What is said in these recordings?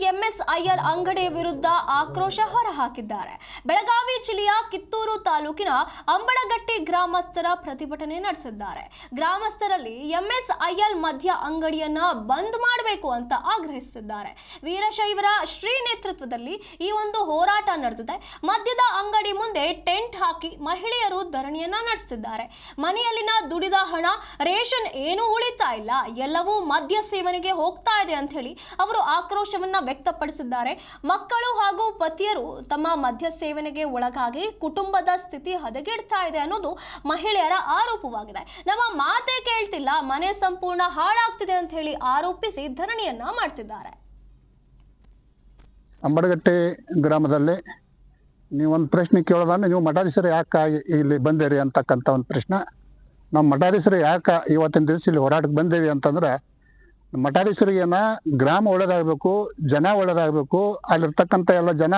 MSIL ಅಂಗಡಿ ವಿರುದ್ಧ ಆಕ್ರೋಶ ಹೊರಹಾಕಿದ್ದಾರೆ. ಬೆಳಗಾವಿ ಜಿಲ್ಲೆಯ ಕಿತ್ತೂರು ತಾಲೂಕಿನ ಅಂಬಡಗಟ್ಟಿ ಗ್ರಾಮಸ್ಥರ ಪ್ರತಿಭಟನೆ ನಡೆಸಿದ್ದಾರೆ. ಗ್ರಾಮಸ್ಥರಲ್ಲಿ ಎಂಎಸ್ಐಎಲ್ ಮದ್ಯ ಅಂಗಡಿಯನ್ನ ಬಂದ್ ಮಾಡಬೇಕು ಅಂತ ಆಗ್ರಹಿಸುತ್ತಿದ್ದಾರೆ. ವೀರಶೈವರ ಶ್ರೀ ನೇತೃತ್ವದಲ್ಲಿ ಈ ಒಂದು ಹೋರಾಟ ನಡೆದಿದೆ. ಮದ್ಯದ ಅಂಗಡಿ ಮುಂದೆ ಟೆಂಟ್ ಹಾಕಿ ಮಹಿಳೆಯರು ಧರಣಿಯನ್ನ ನಡೆಸುತ್ತಿದ್ದಾರೆ. ಮನೆಯಲ್ಲಿನ ದುಡಿದ ಹಣ ರೇಷನ್ ಏನೂ ಉಳಿತಾ ಇಲ್ಲ, ಎಲ್ಲವೂ ಮದ್ಯ ಸೇವನೆಗೆ ಹೋಗ್ತಾ ಇದೆ ಅಂತ ಹೇಳಿ ಅವರು ಆಕ್ರೋಶವನ್ನ ವ್ಯಕ್ತಪಡಿಸಿದ್ದಾರೆ. ಮಕ್ಕಳು ಹಾಗೂ ಪತಿಯರು ತಮ್ಮ ಮದ್ಯ ಸೇವನೆಗೆ ಒಳಗಾಗಿ ಕುಟುಂಬದ ಸ್ಥಿತಿ ಹದಗೆಡ್ತಾ ಇದೆ ಅನ್ನೋದು ಮಹಿಳೆಯರ ಆರೋಪವಾಗಿದೆ. ನಮ್ಮ ಮಾತೇ ಕೇಳ್ತಿಲ್ಲ, ಮನೆ ಸಂಪೂರ್ಣ ಹಾಳಾಗ್ತಿದೆ ಅಂತ ಹೇಳಿ ಆರೋಪಿಸಿ ಧರಣಿಯನ್ನ ಮಾಡ್ತಿದ್ದಾರೆ. ಅಂಬಡಗಟ್ಟೆ ಗ್ರಾಮದಲ್ಲಿ ನೀವೊಂದು ಪ್ರಶ್ನೆ ಕೇಳೋದನ್ನ, ನೀವು ಮಠಾಧೀಶರು ಯಾಕೆ ಇಲ್ಲಿ ಬಂದಿರಿ ಅಂತಕ್ಕಂಥ ಒಂದು ಪ್ರಶ್ನೆ. ನಾವು ಮಠಾಧೀಶರು ಯಾಕೆ ಇವತ್ತಿನ ದಿವಸ ಇಲ್ಲಿ ಹೋರಾಟಕ್ಕೆ ಬಂದೇವಿ ಅಂತಂದ್ರೆ, ಮಠಾಧೀಶರಿಗೇನ ಗ್ರಾಮ ಒಳ್ಳೇದಾಗಬೇಕು, ಜನ ಒಳ್ಳೇದಾಗಬೇಕು, ಅಲ್ಲಿರ್ತಕ್ಕಂಥ ಎಲ್ಲ ಜನ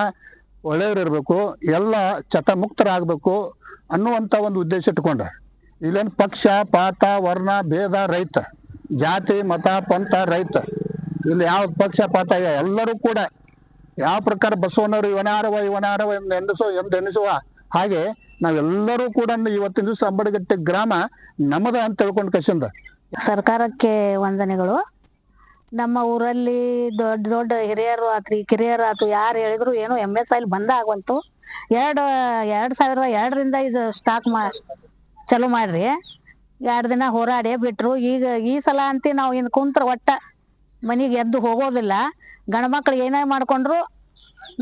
ಒಳ್ಳೆಯವರಿರ್ಬೇಕು, ಎಲ್ಲ ಚಟ ಮುಕ್ತರಾಗಬೇಕು ಅನ್ನುವಂಥ ಒಂದು ಉದ್ದೇಶ ಇಟ್ಕೊಂಡ. ಇಲ್ಲೇನು ಪಕ್ಷ ಪಾತ ವರ್ಣ ಭೇದ ರೈತ, ಜಾತಿ ಮತ ಪಂಥ ರೈತ, ಇಲ್ಲಿ ಯಾವ ಪಕ್ಷ ಪಾತ ಎಲ್ಲರೂ ಕೂಡ ಯಾವ ಪ್ರಕಾರ ಬಸವಣ್ಣವರು ಇವನಾರವ ಎಂದೆನಿಸುವ ಹಾಗೆ ನಾವೆಲ್ಲರೂ ಕೂಡ ಇವತ್ತಿನ ದಿವಸ ಅಂಬಡಗಟ್ಟೆ ಗ್ರಾಮ ನಮ್ಮದ ಅಂತ ತಿಳ್ಕೊಂಡು ಕಸಿಂದ ಸರ್ಕಾರಕ್ಕೆ ವಂದನೆಗಳು. ನಮ್ಮ ಊರಲ್ಲಿ ದೊಡ್ಡ ದೊಡ್ಡ ಹಿರಿಯರು ಆತ್ರಿ ಕಿರಿಯರು ಆತು ಯಾರು ಹೇಳಿದ್ರು ಏನು MSIL ಬಂದ ಆಗವಂತು. 2002ರಿಂದ ಇದು ಸ್ಟಾಕ್ ಚಲೋ ಮಾಡ್ರಿ. 2 ದಿನ ಹೋರಾಡಿ ಬಿಟ್ರು. ಈಗ ಈ ಸಲ ಅಂತಿ ನಾವು ಇನ್ ಕುಂತ್ರ ಒಟ್ಟ ಮನಿಗೆ ಎದ್ದು ಹೋಗೋದಿಲ್ಲ. ಗಂಡ ಮಕ್ಳು ಏನೇ ಮಾಡ್ಕೊಂಡ್ರು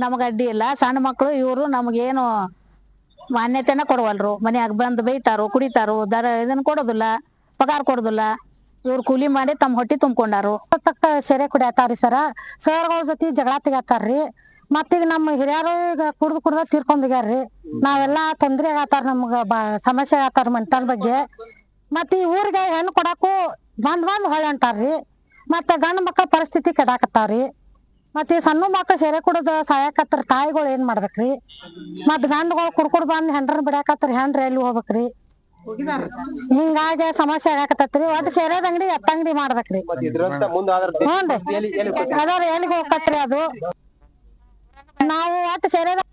ನಮಗ ಅಡ್ಡಿ ಇಲ್ಲ. ಸಣ್ಣ ಮಕ್ಕಳು ಇವರು ನಮಗೇನು ಮಾನ್ಯತೆನ ಕೊಡವಲ್ರು. ಮನ್ಯಾಗ ಬಂದು ಬೈತಾರು, ಕುಡಿತಾರು, ಇದನ್ನ ಕೊಡೋದಿಲ್ಲ, ಪಗಾರ ಕೊಡೋದಿಲ್ಲ. ಇವ್ರು ಕೂಲಿ ಮಾಡಿ ತಮ್ಮ ಹೊಟ್ಟಿ ತುಂಬ್ಕೊಂಡಾರು. ತಕ್ಕ ಸೆರೆ ಕುಡಿಯತಾವ್ರಿ ಸರ್ಗಳ ಜೊತೆ ಜಗಳ ತೆಗಿತಾರ್ರಿ. ಮತ್ತೀಗ ನಮ್ಮ ಹಿರಿಯರು ಈಗ ಕುಡ್ದ ತೀರ್ಕೊಂಡ್ಗ್ಯಾರ್ರಿ. ನಾವೆಲ್ಲಾ ತೊಂದ್ರೆ ಆಗತ್ತಾರ, ನಮ್ಗ ಸಮಸ್ಯೆ ಆಗತ್ತಾರ ಮೆಂಟಲ್ ಬಗ್ಗೆ. ಮತ್ತ ಈ ಊರಿಗೆ ಹೆಣ್ಣು ಕೊಡಾಕು ಬಂದ್ ಹೊಳ್ಳಿ ಅಂಟಾರ್ರಿ. ಮತ್ತ ಗಂಡ ಮಕ್ಕಳ ಪರಿಸ್ಥಿತಿ ಕೆಡಾಕತ್ತಾವ್ರಿ. ಮತ್ತೆ ಸಣ್ಣ ಮಕ್ಳು ಸೆರೆ ಕುಡದ ಸಾಯಕತ್ತಾರ, ತಾಯಿಗಳು ಏನ್ ಮಾಡ್ಬೇಕ್ರಿ? ಮತ್ ಗಂಡಗಳು ಕುಡ್ಕುಡ್ ಬಂದ್ ಹೆಂಡ್ರನ್ ಬಿಡಾಕತ್ತಾರ, ಹೆಂಡ್ರ ಎಲ್ಲಿ ಹೋಗ್ಬೇಕ್ರಿ? ಹಿಂಗಾಗಿ ಸಮಸ್ಯೆ ಆಗಾಕತ್ತೈತ್ರಿ. ಒಟ್ಟು ಸೇರೋದ್ ಅಂಗಡಿ ಎತ್ತಂಗಡಿ ಮಾಡ್ಬೇಕ್ರಿ. ಹ್ಞೂನ್ರಿ, ಅದ್ರ ಎಲ್ಲಿಗೆ ಹೋಗತ್ರಿ ಅದು? ನಾವು ಒಟ್ಟು ಸೇರೋದ